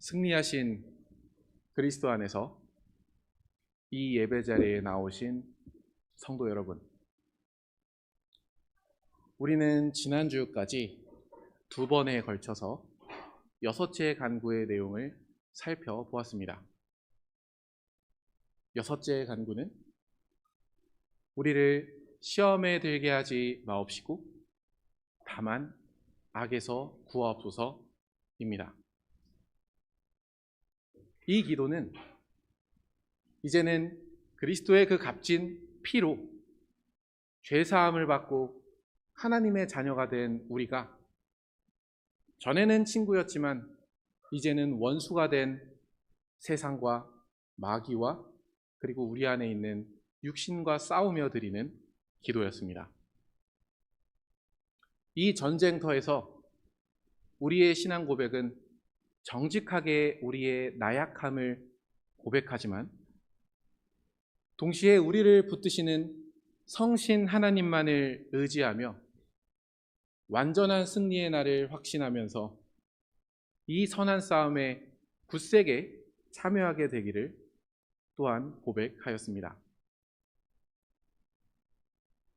승리하신 그리스도 안에서 이 예배 자리에 나오신 성도 여러분, 우리는 지난주까지 두 번에 걸쳐서 6째 간구의 내용을 살펴보았습니다. 6째 간구는 우리를 시험에 들게 하지 마옵시고 다만 악에서 구하옵소서입니다. 이 기도는 이제는 그리스도의 그 값진 피로 죄사함을 받고 하나님의 자녀가 된 우리가 전에는 친구였지만 이제는 원수가 된 세상과 마귀와 그리고 우리 안에 있는 육신과 싸우며 드리는 기도였습니다. 이 전쟁터에서 우리의 신앙 고백은 정직하게 우리의 나약함을 고백하지만 동시에 우리를 붙드시는 성신 하나님만을 의지하며 완전한 승리의 날을 확신하면서 이 선한 싸움에 굳세게 참여하게 되기를 또한 고백하였습니다.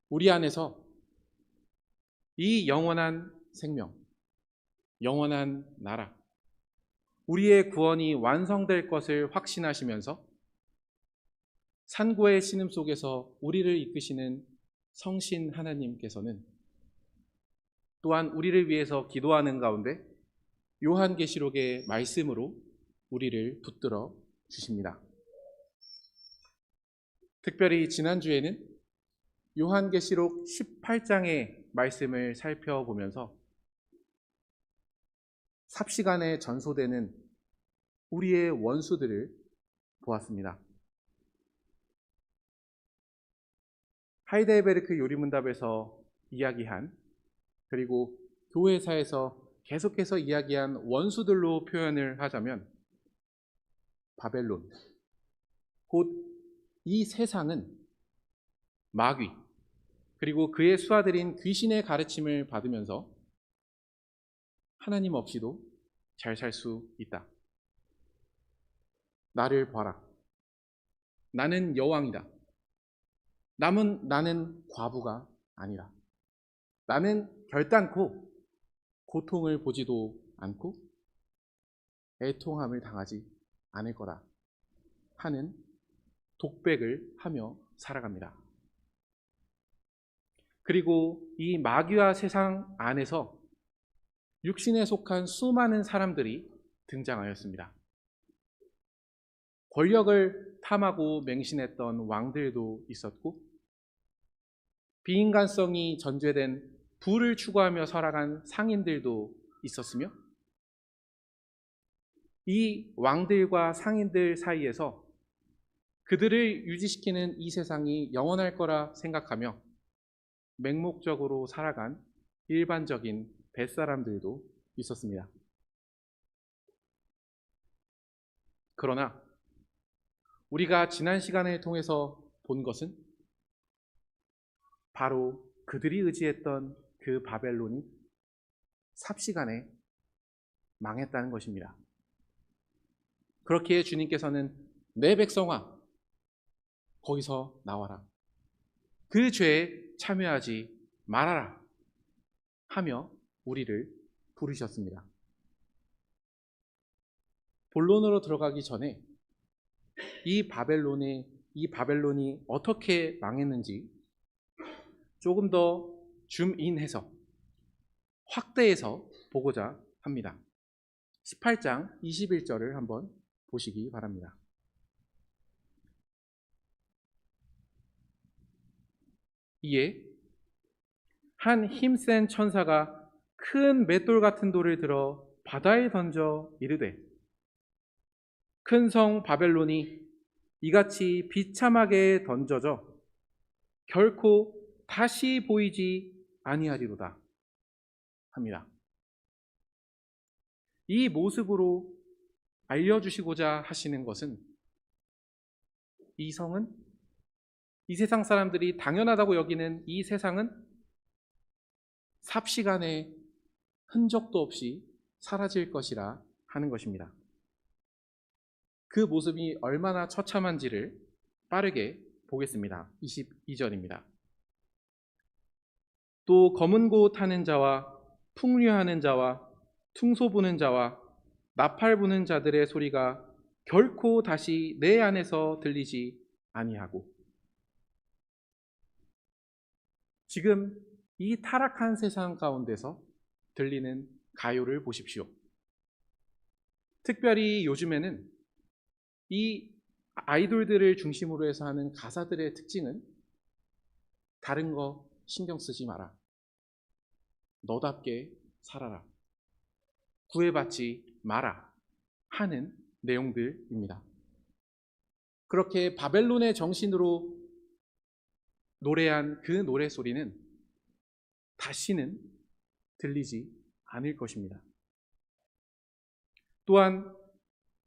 우리 안에서 이 영원한 생명, 영원한 나라, 우리의 구원이 완성될 것을 확신하시면서 산고의 신음 속에서 우리를 이끄시는 성신 하나님께서는 또한 우리를 위해서 기도하는 가운데 요한계시록의 말씀으로 우리를 붙들어 주십니다. 특별히 지난주에는 요한계시록 18장의 말씀을 살펴보면서 삽시간에 전소되는 우리의 원수들을 보았습니다. 하이델베르크 요리문답에서 이야기한 그리고 교회사에서 계속해서 이야기한 원수들로 표현을 하자면 바벨론, 곧 이 세상은 마귀 그리고 그의 수하들인 귀신의 가르침을 받으면서 하나님 없이도 잘 살 수 있다. 나를 봐라. 나는 여왕이다. 나는 과부가 아니라. 나는 결단코 고통을 보지도 않고 애통함을 당하지 않을 거다 하는 독백을 하며 살아갑니다. 그리고 이 마귀와 세상 안에서 육신에 속한 수많은 사람들이 등장하였습니다. 권력을 탐하고 맹신했던 왕들도 있었고 비인간성이 전제된 부를 추구하며 살아간 상인들도 있었으며 이 왕들과 상인들 사이에서 그들을 유지시키는 이 세상이 영원할 거라 생각하며 맹목적으로 살아간 일반적인 뱃사람들도 있었습니다. 그러나 우리가 지난 시간을 통해서 본 것은 바로 그들이 의지했던 그 바벨론이 삽시간에 망했다는 것입니다. 그렇기에 주님께서는 내 백성아 거기서 나와라. 그 죄에 참여하지 말아라 하며 우리를 부르셨습니다. 본론으로 들어가기 전에 이 바벨론이 어떻게 망했는지 조금 더 줌인해서 확대해서 보고자 합니다. 18장 21절을 한번 보시기 바랍니다. 이에 한 힘센 천사가 큰 맷돌 같은 돌을 들어 바다에 던져 이르되 큰 성 바벨론이 이같이 비참하게 던져져 결코 다시 보이지 아니하리로다 합니다. 이 모습으로 알려주시고자 하시는 것은 이 성은 이 세상 사람들이 당연하다고 여기는 이 세상은 삽시간에 흔적도 없이 사라질 것이라 하는 것입니다. 그 모습이 얼마나 처참한지를 빠르게 보겠습니다. 22절입니다. 또 검은 고 타는 자와 풍류하는 자와 퉁소 부는 자와 나팔 부는 자들의 소리가 결코 다시 내 안에서 들리지 아니하고. 지금 이 타락한 세상 가운데서 들리는 가요를 보십시오. 특별히 요즘에는 이 아이돌들을 중심으로 해서 하는 가사들의 특징은 다른 거 신경 쓰지 마라, 너답게 살아라, 구애받지 마라 하는 내용들입니다. 그렇게 바벨론의 정신으로 노래한 그 노래소리는 다시는 들리지 않을 것입니다. 또한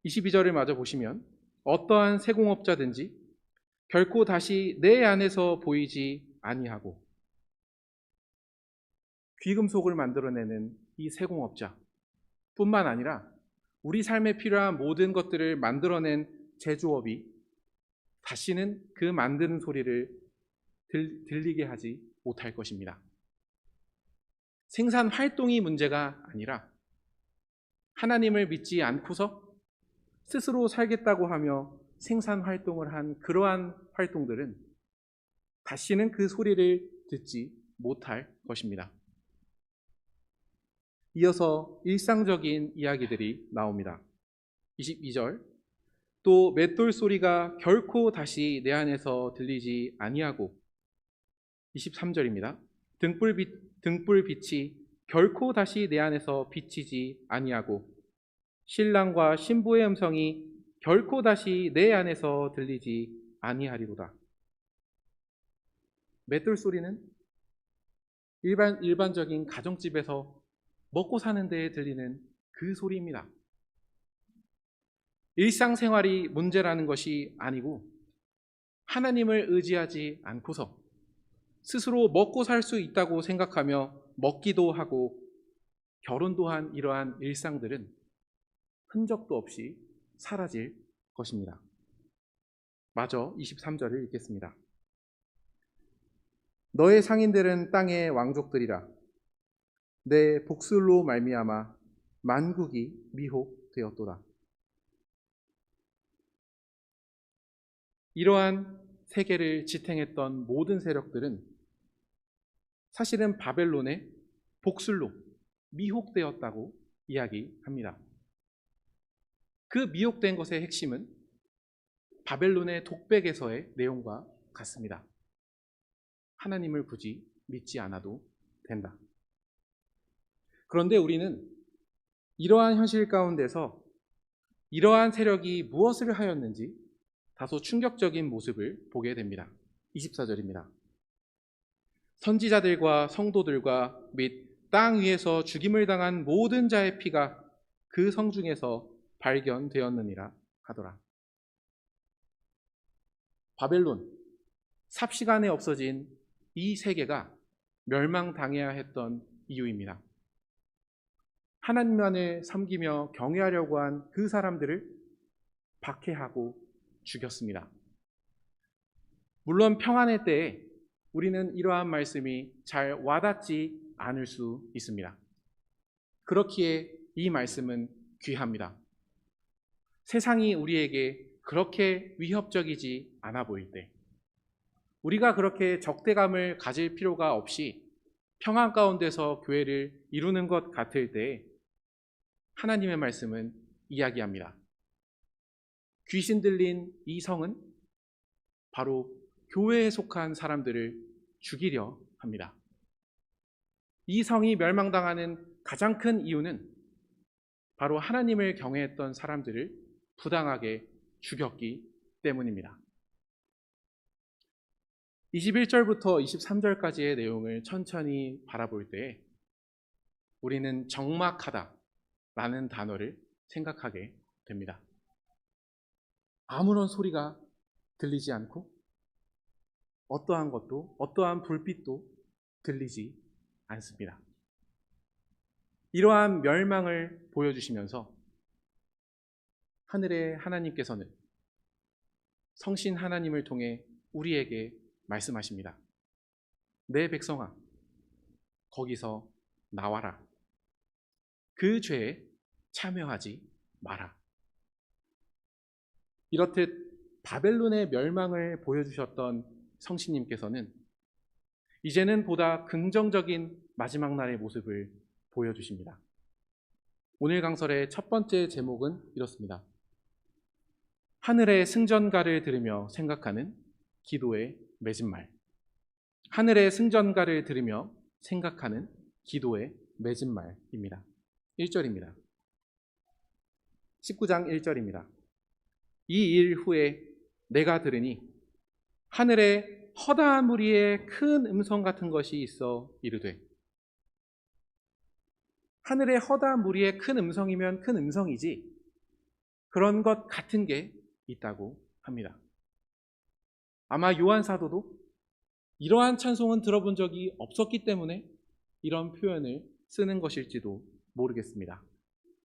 22절을 마저 보시면 어떠한 세공업자든지 결코 다시 내 안에서 보이지 아니하고. 귀금속을 만들어내는 이 세공업자 뿐만 아니라 우리 삶에 필요한 모든 것들을 만들어낸 제조업이 다시는 그 만드는 소리를 들리게 하지 못할 것입니다. 생산 활동이 문제가 아니라 하나님을 믿지 않고서 스스로 살겠다고 하며 생산 활동을 한 그러한 활동들은 다시는 그 소리를 듣지 못할 것입니다. 이어서 일상적인 이야기들이 나옵니다. 22절, 또 맷돌 소리가 결코 다시 내 안에서 들리지 아니하고. 23절입니다. 등불빛이 결코 다시 내 안에서 비치지 아니하고 신랑과 신부의 음성이 결코 다시 내 안에서 들리지 아니하리로다. 맷돌 소리는 일반적인 가정집에서 먹고 사는 데에 들리는 그 소리입니다. 일상생활이 문제라는 것이 아니고 하나님을 의지하지 않고서 스스로 먹고 살 수 있다고 생각하며 먹기도 하고 결혼도 한 이러한 일상들은 흔적도 없이 사라질 것입니다. 마저 23절을 읽겠습니다. 너의 상인들은 땅의 왕족들이라. 내 복술로 말미암아 만국이 미혹되었도다. 이러한 세계를 지탱했던 모든 세력들은 사실은 바벨론의 복술로 미혹되었다고 이야기합니다. 그 미혹된 것의 핵심은 바벨론의 독백에서의 내용과 같습니다. 하나님을 굳이 믿지 않아도 된다. 그런데 우리는 이러한 현실 가운데서 이러한 세력이 무엇을 하였는지 다소 충격적인 모습을 보게 됩니다. 24절입니다. 선지자들과 성도들과 및 땅 위에서 죽임을 당한 모든 자의 피가 그 성중에서 발견되었느니라 하더라. 바벨론, 삽시간에 없어진 이 세계가 멸망당해야 했던 이유입니다. 하나님만을 섬기며 경외하려고 한 그 사람들을 박해하고 죽였습니다. 물론 평안의 때에 우리는 이러한 말씀이 잘 와닿지 않을 수 있습니다. 그렇기에 이 말씀은 귀합니다. 세상이 우리에게 그렇게 위협적이지 않아 보일 때, 우리가 그렇게 적대감을 가질 필요가 없이 평안 가운데서 교회를 이루는 것 같을 때 하나님의 말씀은 이야기합니다. 귀신 들린 이 성은 바로 교회에 속한 사람들을 죽이려 합니다. 이 성이 멸망당하는 가장 큰 이유는 바로 하나님을 경외했던 사람들을 부당하게 죽였기 때문입니다. 21절부터 23절까지의 내용을 천천히 바라볼 때 우리는 적막하다라는 단어를 생각하게 됩니다. 아무런 소리가 들리지 않고 어떠한 것도, 어떠한 불빛도 들리지 않습니다. 이러한 멸망을 보여주시면서 하늘의 하나님께서는 성신 하나님을 통해 우리에게 말씀하십니다. 내 백성아, 거기서 나와라. 그 죄에 참여하지 마라. 이렇듯 바벨론의 멸망을 보여주셨던 성신님께서는 이제는 보다 긍정적인 마지막 날의 모습을 보여주십니다. 오늘 강설의 첫 번째 제목은 이렇습니다. 하늘의 승전가를 들으며 생각하는 기도의 맺은 말. 하늘의 승전가를 들으며 생각하는 기도의 맺은 말입니다. 1절입니다. 19장 1절입니다. 이 일 후에 내가 들으니 하늘에 허다한 무리의 큰 음성 같은 것이 있어 이르되. 하늘에 허다한 무리의 큰 음성이면 큰 음성이지 그런 것 같은 게 있다고 합니다. 아마 요한 사도도 이러한 찬송은 들어본 적이 없었기 때문에 이런 표현을 쓰는 것일지도 모르겠습니다.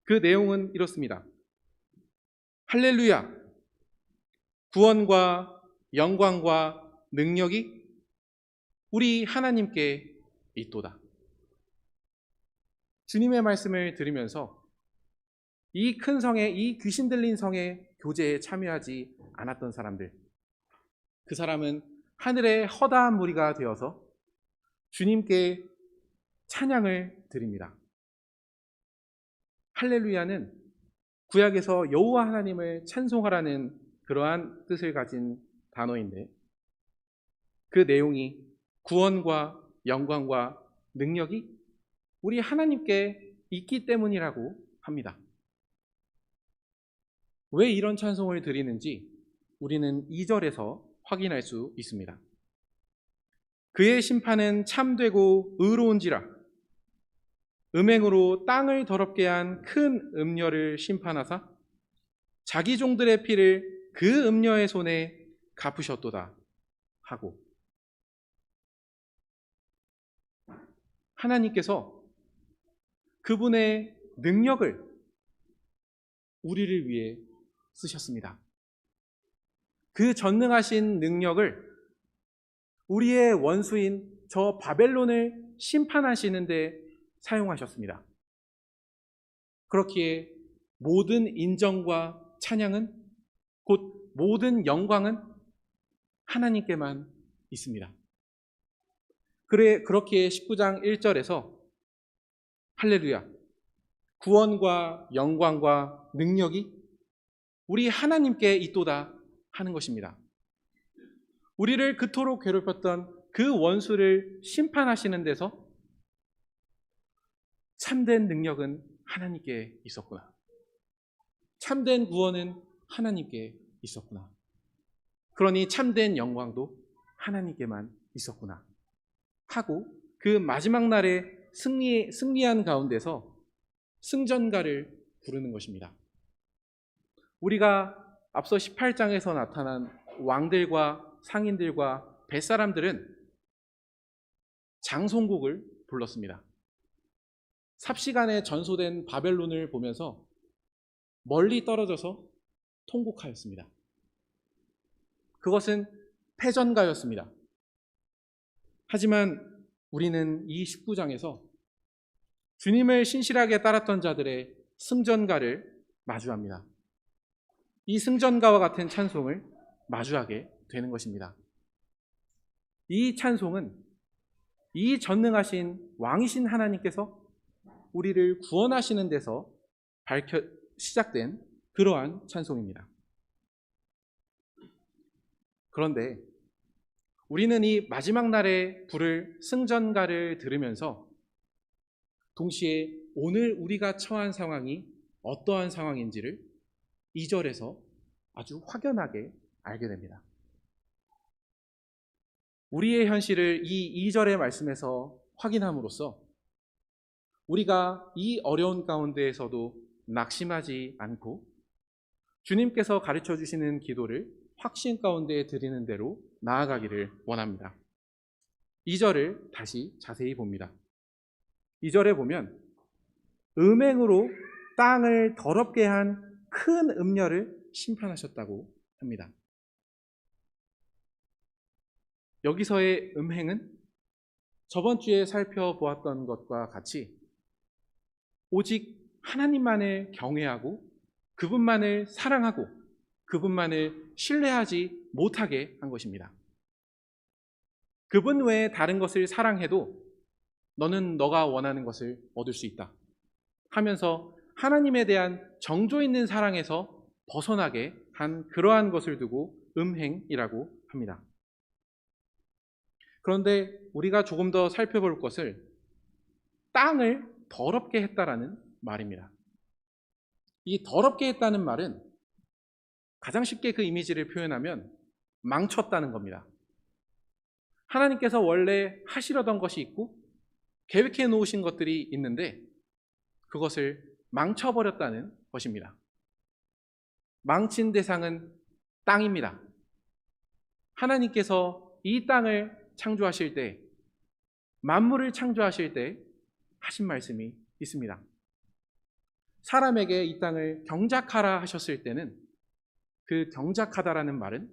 그 내용은 이렇습니다. 할렐루야! 구원과 영광과 능력이 우리 하나님께 있도다. 주님의 말씀을 들으면서 이 큰 성에, 이 귀신 들린 성의 교제에 참여하지 않았던 사람들, 그 사람은 하늘의 허다한 무리가 되어서 주님께 찬양을 드립니다. 할렐루야는 구약에서 여호와 하나님을 찬송하라는 그러한 뜻을 가진 단어인데 그 내용이 구원과 영광과 능력이 우리 하나님께 있기 때문이라고 합니다. 왜 이런 찬송을 드리는지 우리는 2절에서 확인할 수 있습니다. 그의 심판은 참되고 의로운지라 음행으로 땅을 더럽게 한 큰 음녀를 심판하사 자기 종들의 피를 그 음녀의 손에 갚으셨도다 하고, 하나님께서 그분의 능력을 우리를 위해 쓰셨습니다. 그 전능하신 능력을 우리의 원수인 저 바벨론을 심판하시는데 사용하셨습니다. 그렇기에 모든 인정과 찬양은, 곧 모든 영광은 하나님께만 있습니다. 그렇기에 19장 1절에서 할렐루야, 구원과 영광과 능력이 우리 하나님께 있도다 하는 것입니다. 우리를 그토록 괴롭혔던 그 원수를 심판하시는 데서 참된 능력은 하나님께 있었구나. 참된 구원은 하나님께 있었구나. 그러니 참된 영광도 하나님께만 있었구나 하고 그 마지막 날에 승리한 가운데서 승전가를 부르는 것입니다. 우리가 앞서 18장에서 나타난 왕들과 상인들과 뱃사람들은 장송곡을 불렀습니다. 삽시간에 전소된 바벨론을 보면서 멀리 떨어져서 통곡하였습니다. 그것은 패전가였습니다. 하지만 우리는 이 19장에서 주님을 신실하게 따랐던 자들의 승전가를 마주합니다. 이 승전가와 같은 찬송을 마주하게 되는 것입니다. 이 찬송은 이 전능하신 왕이신 하나님께서 우리를 구원하시는 데서 시작된 그러한 찬송입니다. 그런데 우리는 이 마지막 날에 부를 승전가를 들으면서 동시에 오늘 우리가 처한 상황이 어떠한 상황인지를 2절에서 아주 확연하게 알게 됩니다. 우리의 현실을 이 2절의 말씀에서 확인함으로써 우리가 이 어려운 가운데에서도 낙심하지 않고 주님께서 가르쳐 주시는 기도를 확신 가운데 드리는 대로 나아가기를 원합니다. 2절을 다시 자세히 봅니다. 2절에 보면 음행으로 땅을 더럽게 한 큰 음녀를 심판하셨다고 합니다. 여기서의 음행은 저번 주에 살펴보았던 것과 같이 오직 하나님만을 경외하고 그분만을 사랑하고 그분만을 신뢰하지 못하게 한 것입니다. 그분 외에 다른 것을 사랑해도 너는 너가 원하는 것을 얻을 수 있다 하면서 하나님에 대한 정조 있는 사랑에서 벗어나게 한 그러한 것을 두고 음행이라고 합니다. 그런데 우리가 조금 더 살펴볼 것을 땅을 더럽게 했다라는 말입니다. 이 더럽게 했다는 말은 가장 쉽게 그 이미지를 표현하면 망쳤다는 겁니다. 하나님께서 원래 하시려던 것이 있고 계획해 놓으신 것들이 있는데 그것을 망쳐버렸다는 것입니다. 망친 대상은 땅입니다. 하나님께서 이 땅을 창조하실 때, 만물을 창조하실 때 하신 말씀이 있습니다. 사람에게 이 땅을 경작하라 하셨을 때는 그 경작하다라는 말은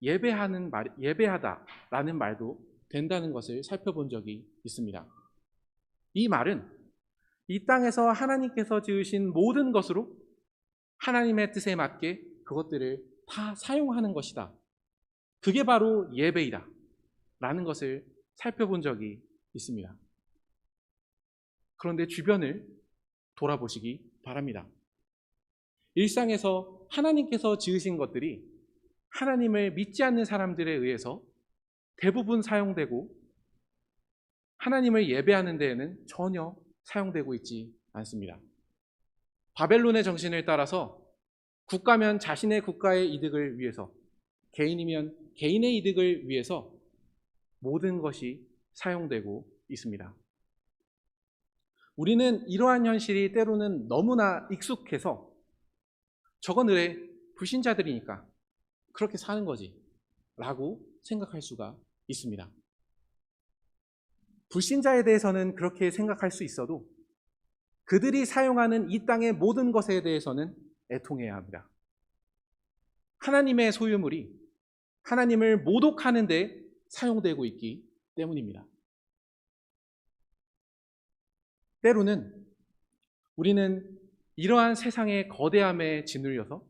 예배하다라는 말도 된다는 것을 살펴본 적이 있습니다. 이 말은 이 땅에서 하나님께서 지으신 모든 것으로 하나님의 뜻에 맞게 그것들을 다 사용하는 것이다. 그게 바로 예배이다. 라는 것을 살펴본 적이 있습니다. 그런데 주변을 돌아보시기 바랍니다. 일상에서 하나님께서 지으신 것들이 하나님을 믿지 않는 사람들에 의해서 대부분 사용되고 하나님을 예배하는 데에는 전혀 사용되고 있지 않습니다. 바벨론의 정신을 따라서 국가면 자신의 국가의 이득을 위해서, 개인이면 개인의 이득을 위해서 모든 것이 사용되고 있습니다. 우리는 이러한 현실이 때로는 너무나 익숙해서 저건 왜 불신자들이니까 그렇게 사는 거지 라고 생각할 수가 있습니다. 불신자에 대해서는 그렇게 생각할 수 있어도 그들이 사용하는 이 땅의 모든 것에 대해서는 애통해야 합니다. 하나님의 소유물이 하나님을 모독하는 데 사용되고 있기 때문입니다. 때로는 우리는 이러한 세상의 거대함에 짓눌려서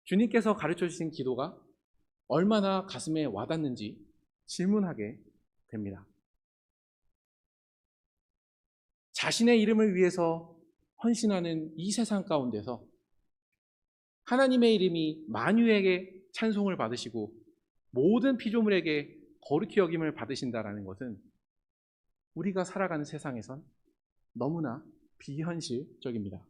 주님께서 가르쳐 주신 기도가 얼마나 가슴에 와닿는지 질문하게 됩니다. 자신의 이름을 위해서 헌신하는 이 세상 가운데서 하나님의 이름이 만유에게 찬송을 받으시고 모든 피조물에게 거룩히 여김을 받으신다라는 것은 우리가 살아가는 세상에선 너무나 비현실적입니다.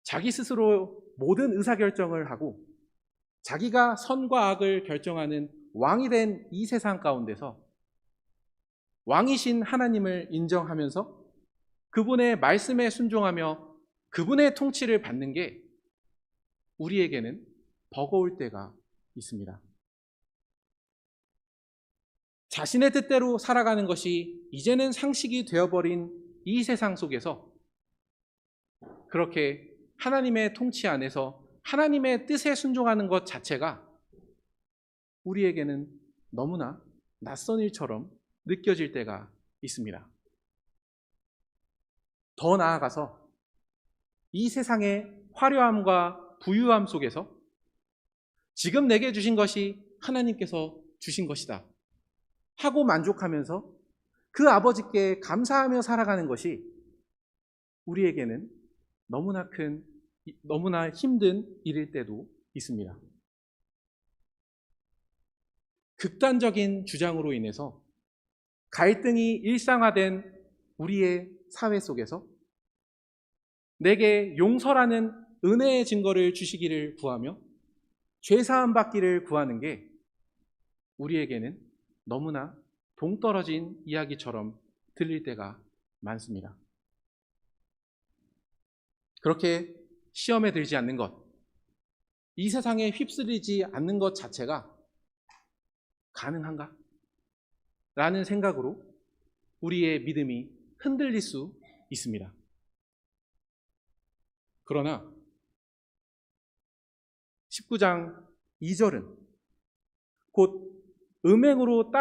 자기 스스로 모든 의사결정을 하고 자기가 선과 악을 결정하는 왕이 된 이 세상 가운데서 왕이신 하나님을 인정하면서 그분의 말씀에 순종하며 그분의 통치를 받는 게 우리에게는 버거울 때가 있습니다. 자신의 뜻대로 살아가는 것이 이제는 상식이 되어버린 이 세상 속에서 그렇게 하나님의 통치 안에서 하나님의 뜻에 순종하는 것 자체가 우리에게는 너무나 낯선 일처럼 느껴질 때가 있습니다. 더 나아가서 이 세상의 화려함과 부유함 속에서 지금 내게 주신 것이 하나님께서 주신 것이다 하고 만족하면서 그 아버지께 감사하며 살아가는 것이 우리에게는 너무나 힘든 일일 때도 있습니다. 극단적인 주장으로 인해서 갈등이 일상화된 우리의 사회 속에서 내게 용서라는 은혜의 증거를 주시기를 구하며 죄사함 받기를 구하는 게 우리에게는 너무나 동떨어진 이야기처럼 들릴 때가 많습니다. 그렇게 시험에 들지 않는 것, 이 세상에 휩쓸리지 않는 것 자체가 가능한가? 라는 생각으로 우리의 믿음이 흔들릴 수 있습니다. 그러나 19장 2절은 곧 음행으로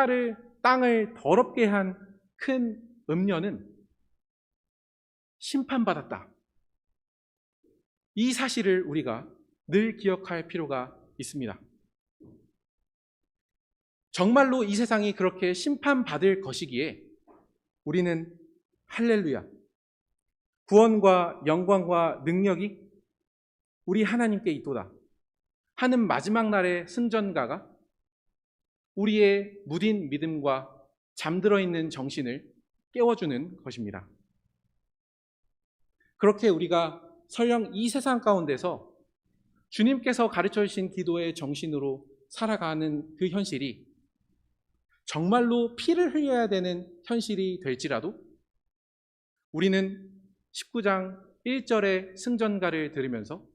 땅을 더럽게 한 큰 음녀는 심판받았다. 이 사실을 우리가 늘 기억할 필요가 있습니다. 정말로 이 세상이 그렇게 심판받을 것이기에 우리는 할렐루야, 구원과 영광과 능력이 우리 하나님께 있도다 하는 마지막 날의 승전가가 우리의 무딘 믿음과 잠들어 있는 정신을 깨워주는 것입니다. 그렇게 우리가 설령 이 세상 가운데서 주님께서 가르쳐 주신 기도의 정신으로 살아가는 그 현실이 정말로 피를 흘려야 되는 현실이 될지라도 우리는 19장 1절의 승전가를 들으면서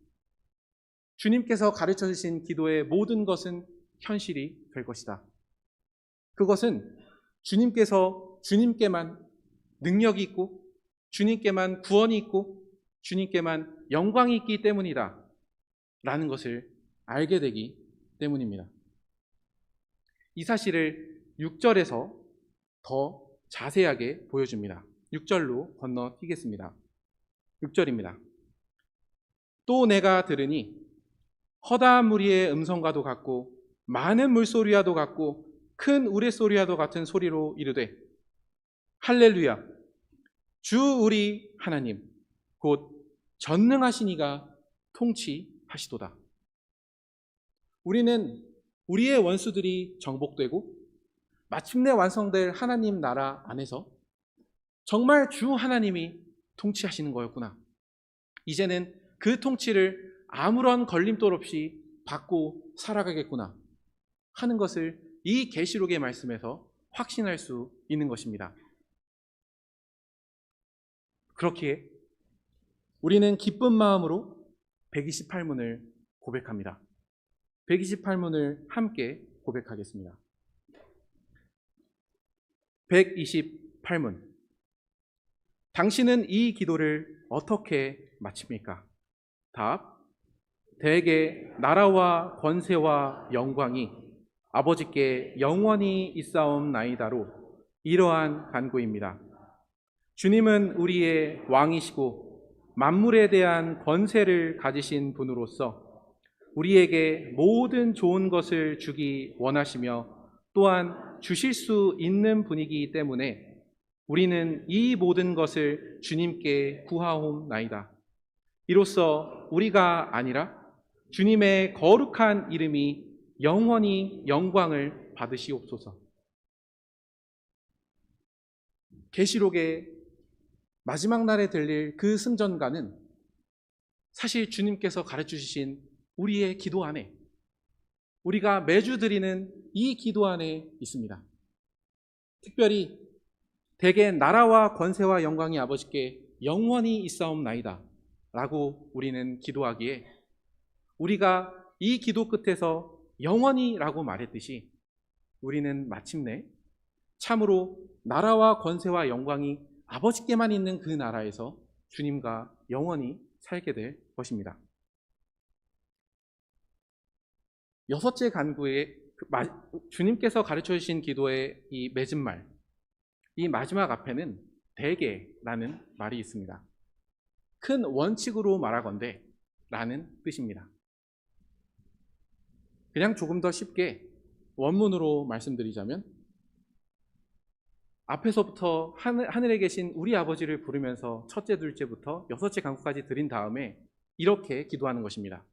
주님께서 가르쳐 주신 기도의 모든 것은 현실이 될 것이다. 그것은 주님께만 능력이 있고 주님께만 구원이 있고 주님께만 영광이 있기 때문이다 라는 것을 알게 되기 때문입니다. 이 사실을 6절에서 더 자세하게 보여줍니다. 6절로 건너뛰겠습니다. 6절입니다. 또 내가 들으니 허다한 무리의 음성과도 같고 많은 물소리와도 같고 큰 우레소리와도 같은 소리로 이르되 할렐루야, 주 우리 하나님 곧 전능하신 이가 통치하시도다. 우리는 우리의 원수들이 정복되고 마침내 완성될 하나님 나라 안에서 정말 주 하나님이 통치하시는 거였구나. 이제는 그 통치를 아무런 걸림돌 없이 받고 살아가겠구나 하는 것을 이 계시록의 말씀에서 확신할 수 있는 것입니다. 그렇기에 우리는 기쁜 마음으로 128문을 고백합니다. 128문을 함께 고백하겠습니다. 128문. 당신은 이 기도를 어떻게 마칩니까? 답. 대개 나라와 권세와 영광이 아버지께 영원히 있사옵나이다로 이러한 간구입니다. 주님은 우리의 왕이시고 만물에 대한 권세를 가지신 분으로서 우리에게 모든 좋은 것을 주기 원하시며 또한 주실 수 있는 분이기 때문에 우리는 이 모든 것을 주님께 구하옵나이다. 이로써 우리가 아니라 주님의 거룩한 이름이 영원히 영광을 받으시옵소서. 계시록의 마지막 날에 들릴 그 승전가는 사실 주님께서 가르쳐 주신 우리의 기도 안에, 우리가 매주 드리는 이 기도 안에 있습니다. 특별히 대개 나라와 권세와 영광이 아버지께 영원히 있사옵나이다 라고 우리는 기도하기에 우리가 이 기도 끝에서 영원히 라고 말했듯이 우리는 마침내 참으로 나라와 권세와 영광이 아버지께만 있는 그 나라에서 주님과 영원히 살게 될 것입니다. 여섯째 간구의 주님께서 가르쳐 주신 기도의 이 맺은 말, 이 마지막 앞에는 대개라는 말이 있습니다. 큰 원칙으로 말하건대 라는 뜻입니다. 그냥 조금 더 쉽게 원문으로 말씀드리자면 앞에서부터 하늘에 계신 우리 아버지를 부르면서 첫째, 둘째부터 여섯째 간구까지 드린 다음에 이렇게 기도하는 것입니다.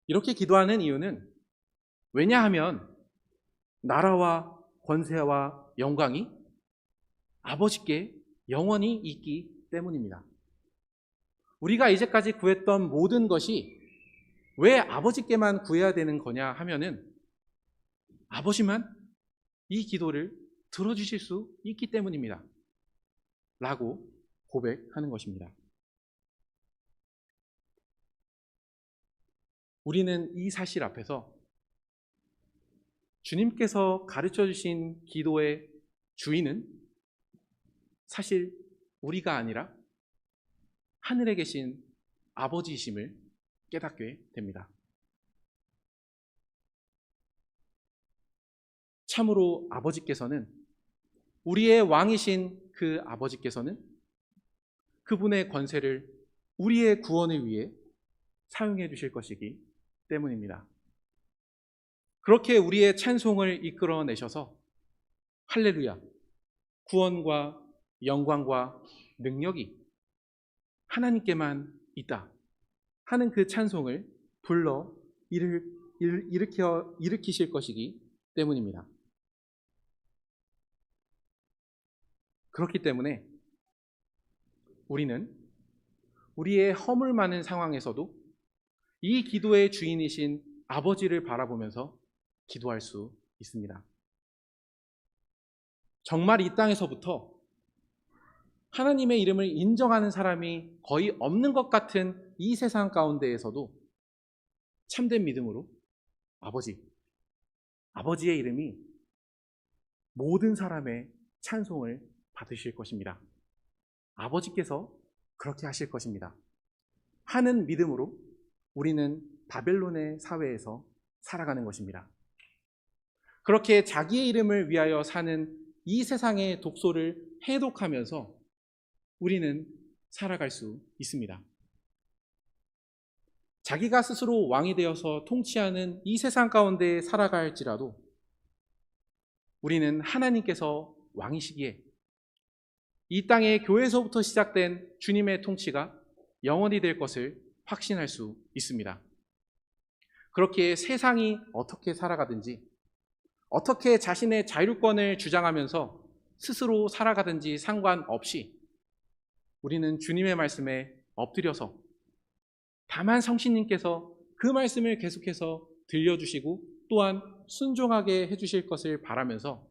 이렇게 기도하는 이유는 왜냐하면 나라와 권세와 영광이 아버지께 영원히 있기 때문입니다. 우리가 이제까지 구했던 모든 것이 왜 아버지께만 구해야 되는 거냐 하면은 아버지만 이 기도를 들어주실 수 있기 때문입니다. 라고 고백하는 것입니다. 우리는 이 사실 앞에서 주님께서 가르쳐 주신 기도의 주인은 사실 우리가 아니라 하늘에 계신 아버지이심을 깨닫게 됩니다. 참으로 아버지께서는, 우리의 왕이신 그 아버지께서는 그분의 권세를 우리의 구원을 위해 사용해 주실 것이기 때문입니다. 그렇게 우리의 찬송을 이끌어내셔서 할렐루야, 구원과 영광과 능력이 하나님께만 있다 하는 그 찬송을 불러 일으키실 것이기 때문입니다. 그렇기 때문에 우리는 우리의 허물 많은 상황에서도 이 기도의 주인이신 아버지를 바라보면서 기도할 수 있습니다. 정말 이 땅에서부터 하나님의 이름을 인정하는 사람이 거의 없는 것 같은 이 세상 가운데에서도 참된 믿음으로 아버지의 이름이 모든 사람의 찬송을 받으실 것입니다. 아버지께서 그렇게 하실 것입니다 하는 믿음으로 우리는 바벨론의 사회에서 살아가는 것입니다. 그렇게 자기의 이름을 위하여 사는 이 세상의 독소를 해독하면서 우리는 살아갈 수 있습니다. 자기가 스스로 왕이 되어서 통치하는 이 세상 가운데 살아갈지라도 우리는 하나님께서 왕이시기에 이 땅의 교회에서부터 시작된 주님의 통치가 영원히 될 것을 확신할 수 있습니다. 그렇게 세상이 어떻게 살아가든지, 어떻게 자신의 자율권을 주장하면서 스스로 살아가든지 상관없이 우리는 주님의 말씀에 엎드려서 다만 성신님께서 그 말씀을 계속해서 들려주시고 또한 순종하게 해주실 것을 바라면서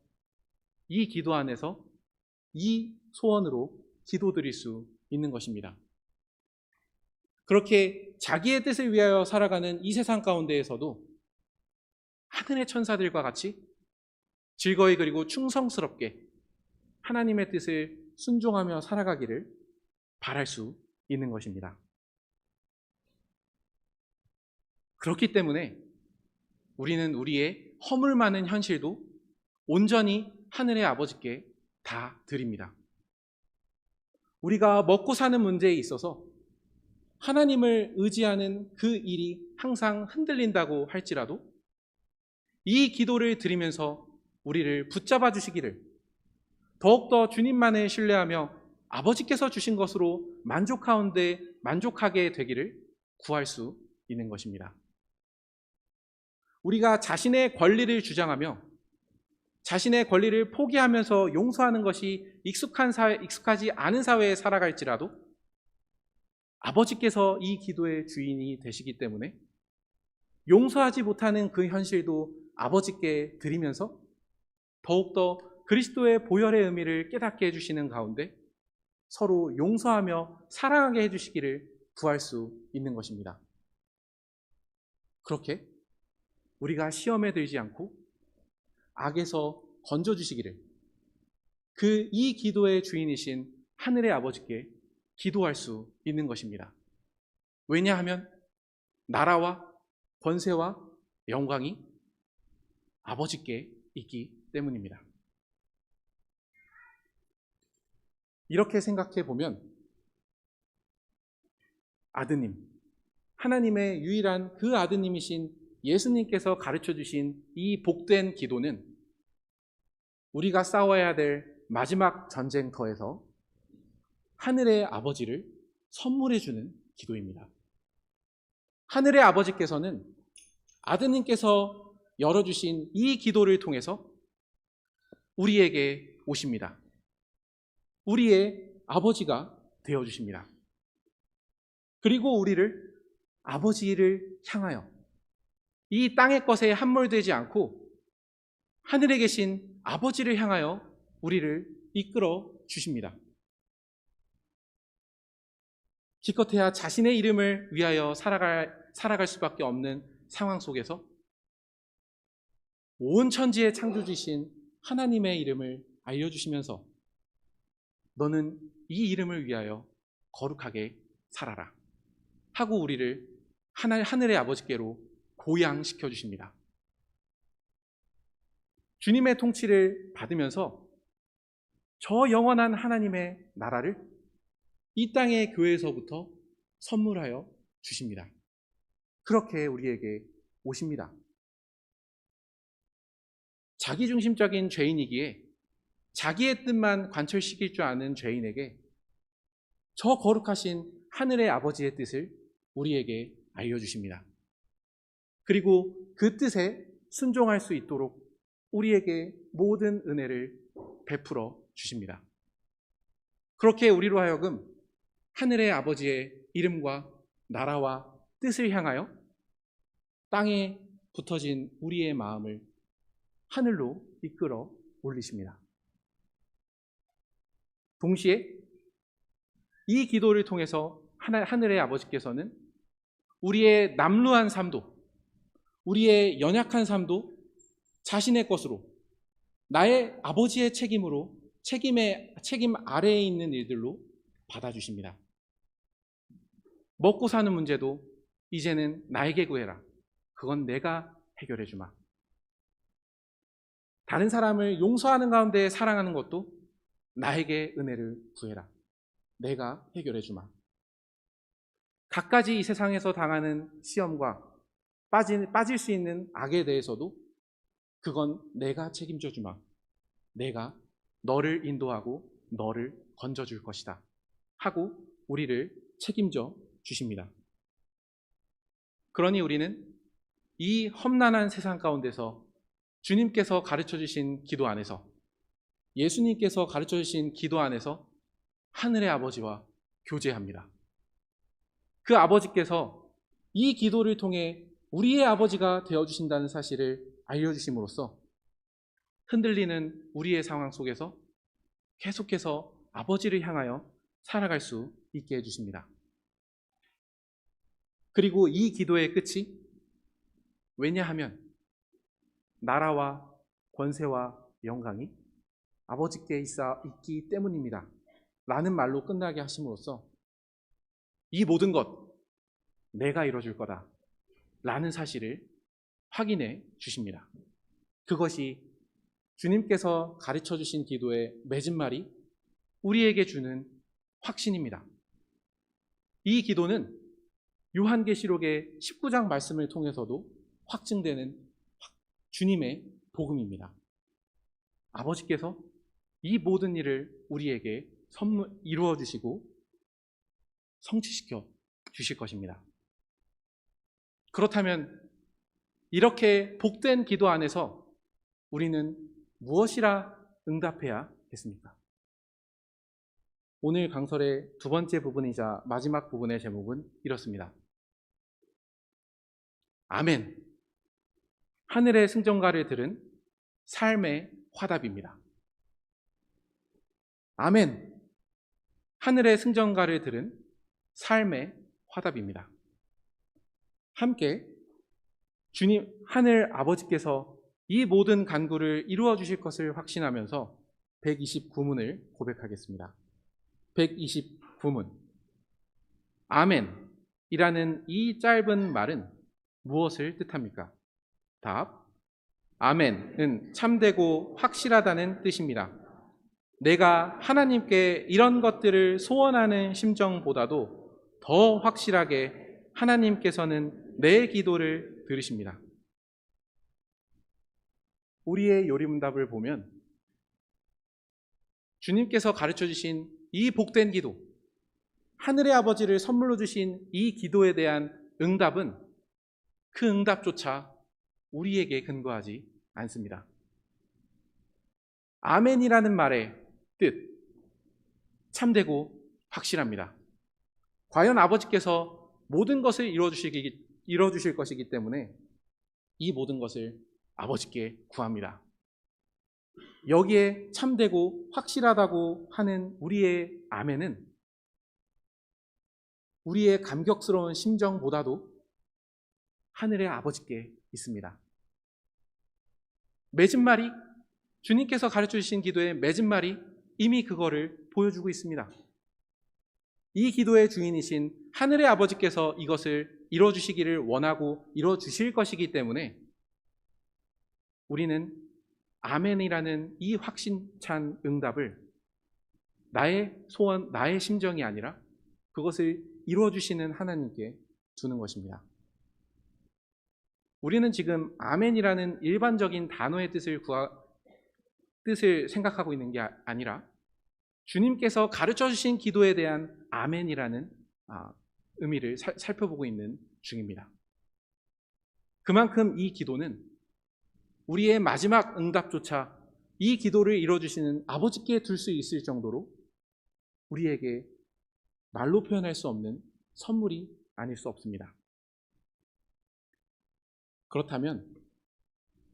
이 기도 안에서 이 소원으로 기도드릴 수 있는 것입니다. 그렇게 자기의 뜻을 위하여 살아가는 이 세상 가운데에서도 하늘의 천사들과 같이 즐거이 그리고 충성스럽게 하나님의 뜻을 순종하며 살아가기를 바랄 수 있는 것입니다. 그렇기 때문에 우리는 우리의 허물 많은 현실도 온전히 하늘의 아버지께 다 드립니다. 우리가 먹고 사는 문제에 있어서 하나님을 의지하는 그 일이 항상 흔들린다고 할지라도 이 기도를 드리면서 우리를 붙잡아 주시기를, 더욱더 주님만을 신뢰하며 아버지께서 주신 것으로 만족하게 되기를 구할 수 있는 것입니다. 우리가 자신의 권리를 주장하며 자신의 권리를 포기하면서 용서하는 것이 익숙하지 않은 사회에 살아갈지라도 아버지께서 이 기도의 주인이 되시기 때문에 용서하지 못하는 그 현실도 아버지께 드리면서 더욱더 그리스도의 보혈의 의미를 깨닫게 해주시는 가운데 서로 용서하며 사랑하게 해주시기를 구할 수 있는 것입니다. 그렇게 우리가 시험에 들지 않고 악에서 건져주시기를 이 기도의 주인이신 하늘의 아버지께 기도할 수 있는 것입니다. 왜냐하면 나라와 권세와 영광이 아버지께 있기 때문입니다. 이렇게 생각해 보면 아드님, 하나님의 유일한 그 아드님이신 예수님께서 가르쳐 주신 이 복된 기도는 우리가 싸워야 될 마지막 전쟁터에서 하늘의 아버지를 선물해 주는 기도입니다. 하늘의 아버지께서는 아드님께서 열어주신 이 기도를 통해서 우리에게 오십니다. 우리의 아버지가 되어주십니다. 그리고 우리를 아버지를 향하여 이 땅의 것에 함몰되지 않고 하늘에 계신 아버지를 향하여 우리를 이끌어 주십니다. 기껏해야 자신의 이름을 위하여 살아갈 수밖에 없는 상황 속에서 온 천지의 창조주신 하나님의 이름을 알려주시면서 너는 이 이름을 위하여 거룩하게 살아라. 하고 우리를 하늘의 아버지께로 고양시켜 주십니다. 주님의 통치를 받으면서 저 영원한 하나님의 나라를 이 땅의 교회에서부터 선물하여 주십니다. 그렇게 우리에게 오십니다. 자기중심적인 죄인이기에 자기의 뜻만 관철시킬 줄 아는 죄인에게 저 거룩하신 하늘의 아버지의 뜻을 우리에게 알려주십니다. 그리고 그 뜻에 순종할 수 있도록 우리에게 모든 은혜를 베풀어 주십니다. 그렇게 우리로 하여금 하늘의 아버지의 이름과 나라와 뜻을 향하여 땅에 붙어진 우리의 마음을 하늘로 이끌어 올리십니다. 동시에 이 기도를 통해서 하늘의 아버지께서는 우리의 남루한 삶도, 우리의 연약한 삶도 자신의 것으로, 나의 아버지의 책임으로, 책임 아래에 있는 일들로 받아주십니다. 먹고 사는 문제도 이제는 나에게 구해라. 그건 내가 해결해 주마. 다른 사람을 용서하는 가운데 사랑하는 것도 나에게 은혜를 구해라. 내가 해결해 주마. 갖가지 이 세상에서 당하는 시험과 빠질 수 있는 악에 대해서도 그건 내가 책임져 주마. 내가 너를 인도하고 너를 건져줄 것이다. 하고 우리를 책임져 주십니다. 그러니 우리는 이 험난한 세상 가운데서 주님께서 가르쳐 주신 기도 안에서, 예수님께서 가르쳐 주신 기도 안에서 하늘의 아버지와 교제합니다. 그 아버지께서 이 기도를 통해 우리의 아버지가 되어주신다는 사실을 알려주심으로써 흔들리는 우리의 상황 속에서 계속해서 아버지를 향하여 살아갈 수 있게 해주십니다. 그리고 이 기도의 끝이, 왜냐하면 나라와 권세와 영광이 아버지께 있기 때문입니다. 라는 말로 끝나게 하심으로써 이 모든 것 내가 이뤄줄 거다 라는 사실을 확인해 주십니다. 그것이 주님께서 가르쳐 주신 기도의 맺은말이 우리에게 주는 확신입니다. 이 기도는 요한계시록의 19장 말씀을 통해서도 확증되는 주님의 복음입니다. 아버지께서 이 모든 일을 우리에게 이루어 주시고 성취시켜 주실 것입니다. 그렇다면 이렇게 복된 기도 안에서 우리는 무엇이라 응답해야겠습니까? 오늘 강설의 두 번째 부분이자 마지막 부분의 제목은 이렇습니다. 아멘. 하늘의 승전가를 들은 삶의 화답입니다. 아멘. 하늘의 승전가를 들은 삶의 화답입니다. 함께 주님, 하늘 아버지께서 이 모든 간구를 이루어 주실 것을 확신하면서 129문을 고백하겠습니다. 129문. 아멘이라는 이 짧은 말은 무엇을 뜻합니까? 답. 아멘은 참되고 확실하다는 뜻입니다. 내가 하나님께 이런 것들을 소원하는 심정보다도 더 확실하게 하나님께서는 내 기도를 들으십니다. 우리의 요리문답을 보면 주님께서 가르쳐 주신 이 복된 기도, 하늘의 아버지를 선물로 주신 이 기도에 대한 응답은 그 응답조차 우리에게 근거하지 않습니다. 아멘이라는 말의 뜻, 참되고 확실합니다. 과연 아버지께서 모든 것을 이루어주실 것이기 때문에 이 모든 것을 아버지께 구합니다. 여기에 참되고 확실하다고 하는 우리의 아멘은 우리의 감격스러운 심정보다도 하늘의 아버지께 있습니다. 맺은 말이, 주님께서 가르쳐 주신 기도의 맺은 말이 이미 그거를 보여주고 있습니다. 이 기도의 주인이신 하늘의 아버지께서 이것을 이뤄주시기를 원하고 이뤄주실 것이기 때문에 우리는 아멘이라는 이 확신찬 응답을 나의 소원, 나의 심정이 아니라 그것을 이루어주시는 하나님께 두는 것입니다. 우리는 지금 아멘이라는 일반적인 단어의 뜻을 생각하고 있는 게 아니라 주님께서 가르쳐 주신 기도에 대한 아멘이라는 의미를 살펴보고 있는 중입니다. 그만큼 이 기도는 우리의 마지막 응답조차 이 기도를 이뤄주시는 아버지께 둘 수 있을 정도로 우리에게 말로 표현할 수 없는 선물이 아닐 수 없습니다. 그렇다면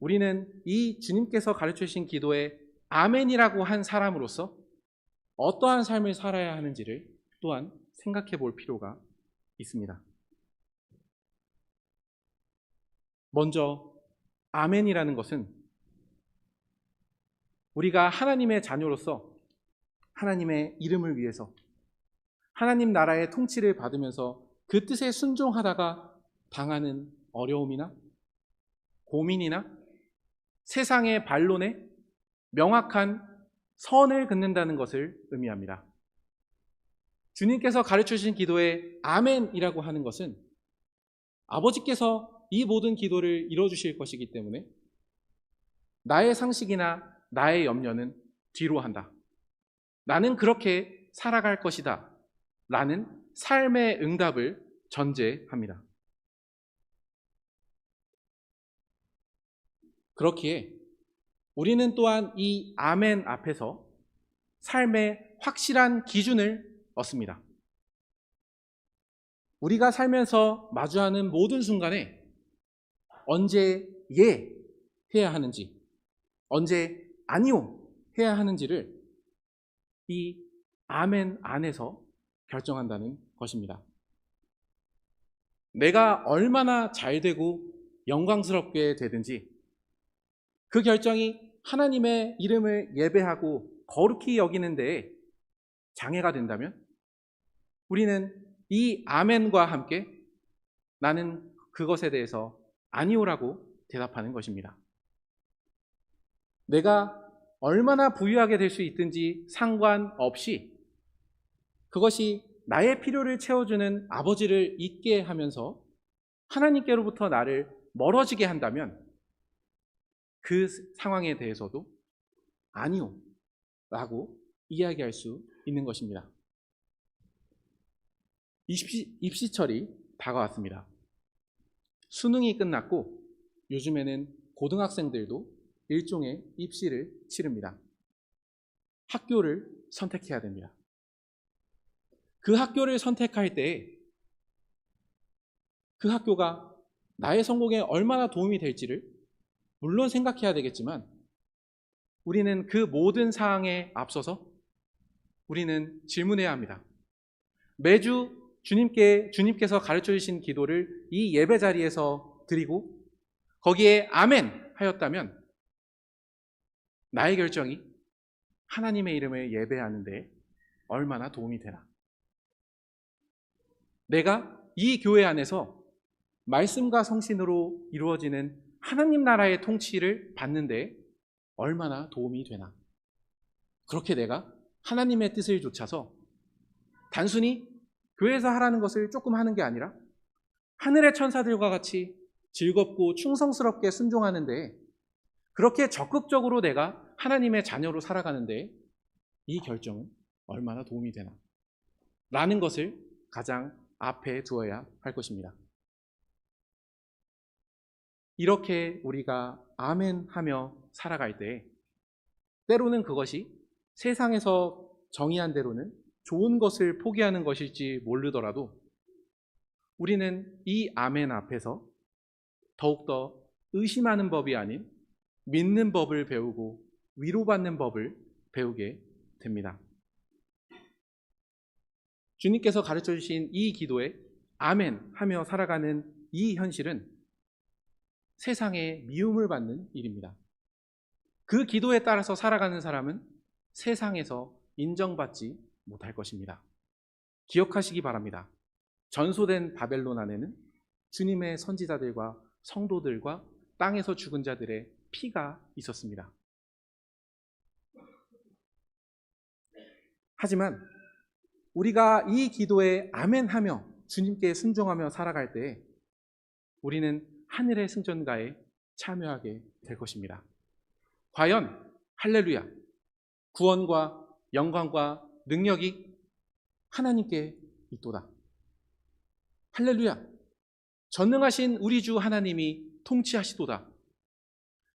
우리는 이 주님께서 가르쳐 주신 기도에 아멘이라고 한 사람으로서 어떠한 삶을 살아야 하는지를 또한 생각해 볼 필요가 있습니다. 먼저 아멘이라는 것은 우리가 하나님의 자녀로서 하나님의 이름을 위해서 하나님 나라의 통치를 받으면서 그 뜻에 순종하다가 당하는 어려움이나 고민이나 세상의 반론에 명확한 선을 긋는다는 것을 의미합니다. 주님께서 가르쳐 주신 기도에 아멘이라고 하는 것은 아버지께서 이 모든 기도를 이뤄주실 것이기 때문에 나의 상식이나 나의 염려는 뒤로 한다. 나는 그렇게 살아갈 것이다. 라는 삶의 응답을 전제합니다. 그렇기에 우리는 또한 이 아멘 앞에서 삶의 확실한 기준을 얻습니다. 우리가 살면서 마주하는 모든 순간에 언제 예 해야 하는지, 언제 아니요 해야 하는지를 이 아멘 안에서 결정한다는 것입니다. 내가 얼마나 잘 되고 영광스럽게 되든지 그 결정이 하나님의 이름을 예배하고 거룩히 여기는 데에 장애가 된다면 우리는 이 아멘과 함께 나는 그것에 대해서 아니오라고 대답하는 것입니다. 내가 얼마나 부유하게 될 수 있든지 상관없이 그것이 나의 필요를 채워주는 아버지를 잊게 하면서 하나님께로부터 나를 멀어지게 한다면 그 상황에 대해서도 아니요 라고 이야기할 수 있는 것입니다. 입시철이 다가왔습니다. 수능이 끝났고 요즘에는 고등학생들도 일종의 입시를 치릅니다. 학교를 선택해야 됩니다. 그 학교를 선택할 때 그 학교가 나의 성공에 얼마나 도움이 될지를 물론 생각해야 되겠지만 우리는 그 모든 사항에 앞서서 우리는 질문해야 합니다. 매주 주님께서 가르쳐 주신 기도를 이 예배 자리에서 드리고 거기에 아멘 하였다면 나의 결정이 하나님의 이름을 예배하는 데 얼마나 도움이 되나? 내가 이 교회 안에서 말씀과 성신으로 이루어지는 하나님 나라의 통치를 받는 데 얼마나 도움이 되나? 그렇게 내가 하나님의 뜻을 좇아서 단순히 교회에서 하라는 것을 조금 하는 게 아니라 하늘의 천사들과 같이 즐겁고 충성스럽게 순종하는데 그렇게 적극적으로 내가 하나님의 자녀로 살아가는데 이 결정은 얼마나 도움이 되나? 라는 것을 가장 앞에 두어야 할 것입니다. 이렇게 우리가 아멘 하며 살아갈 때 때로는 그것이 세상에서 정의한 대로는 좋은 것을 포기하는 것일지 모르더라도 우리는 이 아멘 앞에서 더욱더 의심하는 법이 아닌 믿는 법을 배우고 위로받는 법을 배우게 됩니다. 주님께서 가르쳐 주신 이 기도에 아멘 하며 살아가는 이 현실은 세상에 미움을 받는 일입니다. 그 기도에 따라서 살아가는 사람은 세상에서 인정받지 못할 것입니다. 기억하시기 바랍니다. 전소된 바벨론 안에는 주님의 선지자들과 성도들과 땅에서 죽은 자들의 피가 있었습니다. 하지만 우리가 이 기도에 아멘하며 주님께 순종하며 살아갈 때 우리는 하늘의 승전가에 참여하게 될 것입니다. 과연 할렐루야, 구원과 영광과 능력이 하나님께 있도다. 할렐루야, 전능하신 우리 주 하나님이 통치하시도다.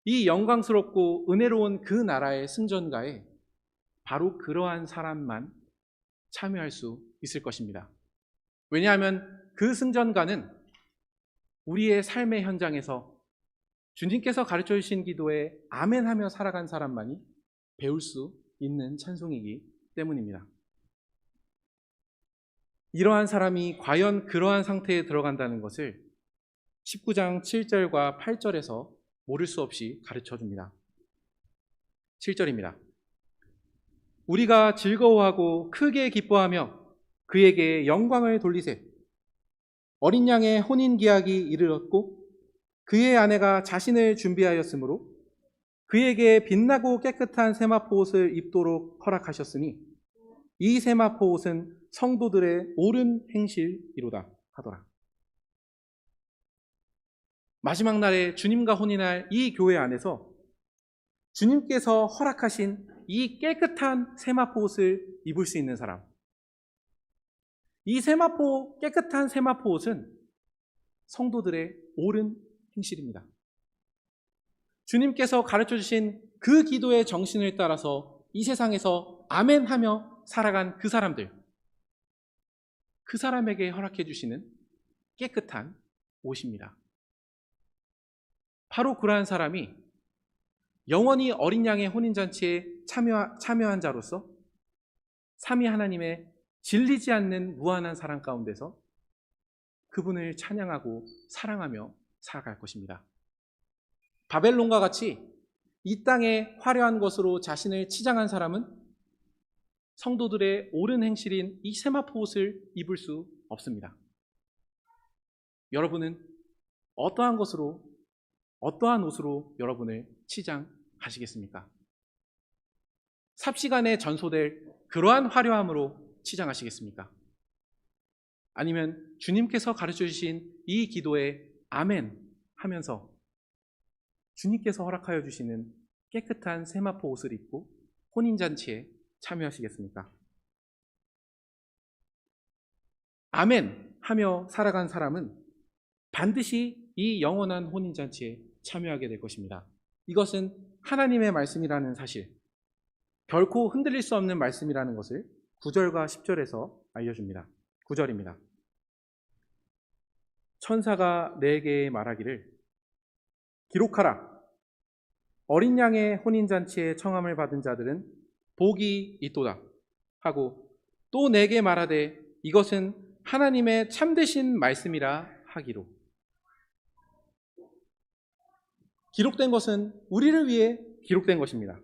이 영광스럽고 은혜로운 그 나라의 승전가에 바로 그러한 사람만 참여할 수 있을 것입니다. 왜냐하면 그 승전가는 우리의 삶의 현장에서 주님께서 가르쳐 주신 기도에 아멘하며 살아간 사람만이 배울 수 있는 찬송이기 때문입니다. 이러한 사람이 과연 그러한 상태에 들어간다는 것을 19장 7절과 8절에서 모를 수 없이 가르쳐 줍니다. 7절입니다. 우리가 즐거워하고 크게 기뻐하며 그에게 영광을 돌리세. 어린 양의 혼인 기약이 이르렀고 그의 아내가 자신을 준비하였으므로 그에게 빛나고 깨끗한 세마포 옷을 입도록 허락하셨으니 이 세마포 옷은 성도들의 옳은 행실이로다 하더라. 마지막 날에 주님과 혼인할 이 교회 안에서 주님께서 허락하신 이 깨끗한 세마포 옷을 입을 수 있는 사람, 이 깨끗한 세마포 옷은 성도들의 옳은 행실입니다. 주님께서 가르쳐 주신 그 기도의 정신을 따라서 이 세상에서 아멘하며 살아간 그 사람들, 그 사람에게 허락해 주시는 깨끗한 옷입니다. 바로 그러한 사람이 영원히 어린 양의 혼인잔치에 참여한 자로서 삼위 하나님의 질리지 않는 무한한 사랑 가운데서 그분을 찬양하고 사랑하며 살아갈 것입니다. 바벨론과 같이 이 땅의 화려한 것으로 자신을 치장한 사람은 성도들의 옳은 행실인 이 세마포 옷을 입을 수 없습니다. 여러분은 어떠한 옷으로 여러분을 치장하시겠습니까? 삽시간에 전소될 그러한 화려함으로 치장하시겠습니까? 아니면 주님께서 가르쳐 주신 이 기도에 아멘 하면서 주님께서 허락하여 주시는 깨끗한 세마포 옷을 입고 혼인잔치에 참여하시겠습니까? 아멘 하며 살아간 사람은 반드시 이 영원한 혼인잔치에 참여하게 될 것입니다. 이것은 하나님의 말씀이라는 사실, 결코 흔들릴 수 없는 말씀이라는 것을 9절과 10절에서 알려줍니다. 9절입니다. 천사가 내게 말하기를 기록하라. 어린 양의 혼인잔치에 청함을 받은 자들은 복이 있도다 하고 또 내게 말하되 이것은 하나님의 참되신 말씀이라 하기로. 기록된 것은 우리를 위해 기록된 것입니다.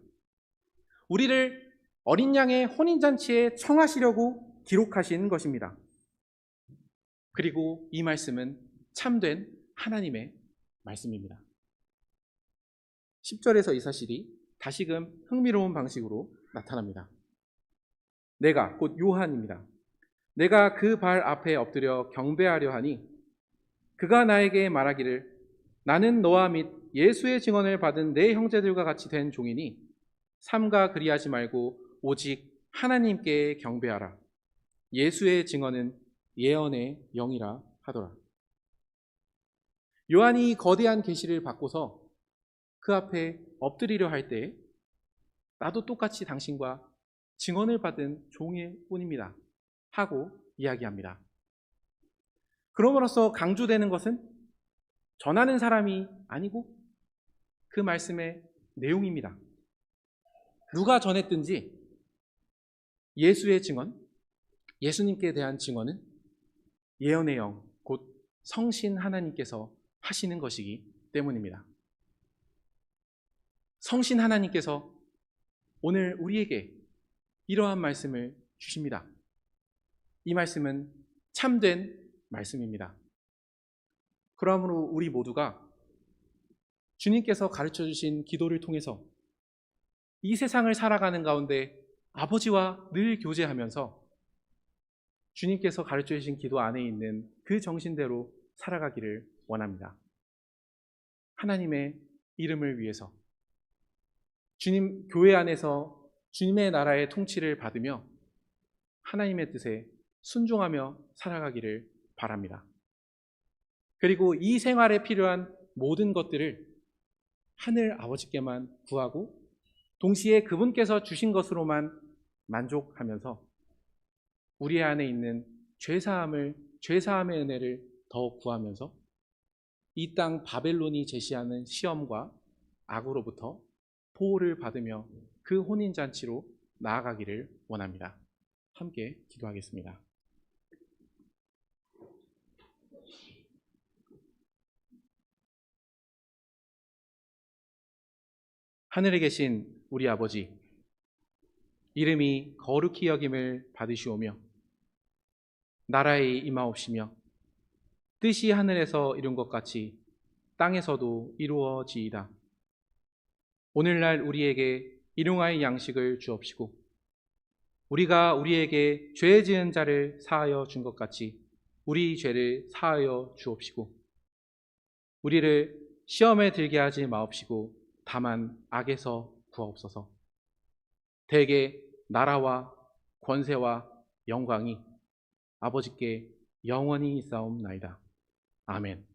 우리를 어린 양의 혼인잔치에 청하시려고 기록하신 것입니다. 그리고 이 말씀은 참된 하나님의 말씀입니다. 10절에서 이 사실이 다시금 흥미로운 방식으로 나타납니다. 내가, 곧 요한입니다. 내가 그 발 앞에 엎드려 경배하려 하니 그가 나에게 말하기를 나는 너와 및 예수의 증언을 받은 내 형제들과 같이 된 종이니 삼가 그리하지 말고 오직 하나님께 경배하라. 예수의 증언은 예언의 영이라 하더라. 요한이 거대한 계시를 받고서 그 앞에 엎드리려 할 때 나도 똑같이 당신과 증언을 받은 종일 뿐입니다 하고 이야기합니다. 그럼으로써 강조되는 것은 전하는 사람이 아니고 그 말씀의 내용입니다. 누가 전했든지 예수의 증언, 예수님께 대한 증언은 예언의 영, 곧 성신 하나님께서 하시는 것이기 때문입니다. 성신 하나님께서 오늘 우리에게 이러한 말씀을 주십니다. 이 말씀은 참된 말씀입니다. 그러므로 우리 모두가 주님께서 가르쳐 주신 기도를 통해서 이 세상을 살아가는 가운데 아버지와 늘 교제하면서 주님께서 가르쳐 주신 기도 안에 있는 그 정신대로 살아가기를 원합니다. 하나님의 이름을 위해서 주님 교회 안에서 주님의 나라의 통치를 받으며 하나님의 뜻에 순종하며 살아가기를 바랍니다. 그리고 이 생활에 필요한 모든 것들을 하늘 아버지께만 구하고 동시에 그분께서 주신 것으로만 만족하면서 우리 안에 있는 죄사함의 은혜를 더 구하면서 이 땅 바벨론이 제시하는 시험과 악으로부터 보호를 받으며 그 혼인잔치로 나아가기를 원합니다. 함께 기도하겠습니다. 하늘에 계신 우리 아버지, 이름이 거룩히 여김을 받으시오며 나라에 임하옵시며 뜻이 하늘에서 이룬 것 같이 땅에서도 이루어지이다. 오늘날 우리에게 일용할 양식을 주옵시고 우리가 우리에게 죄 지은 자를 사하여 준 것 같이 우리 죄를 사하여 주옵시고 우리를 시험에 들게 하지 마옵시고 다만 악에서 구하옵소서. 대개 나라와 권세와 영광이 아버지께 영원히 있사옵나이다. 아멘.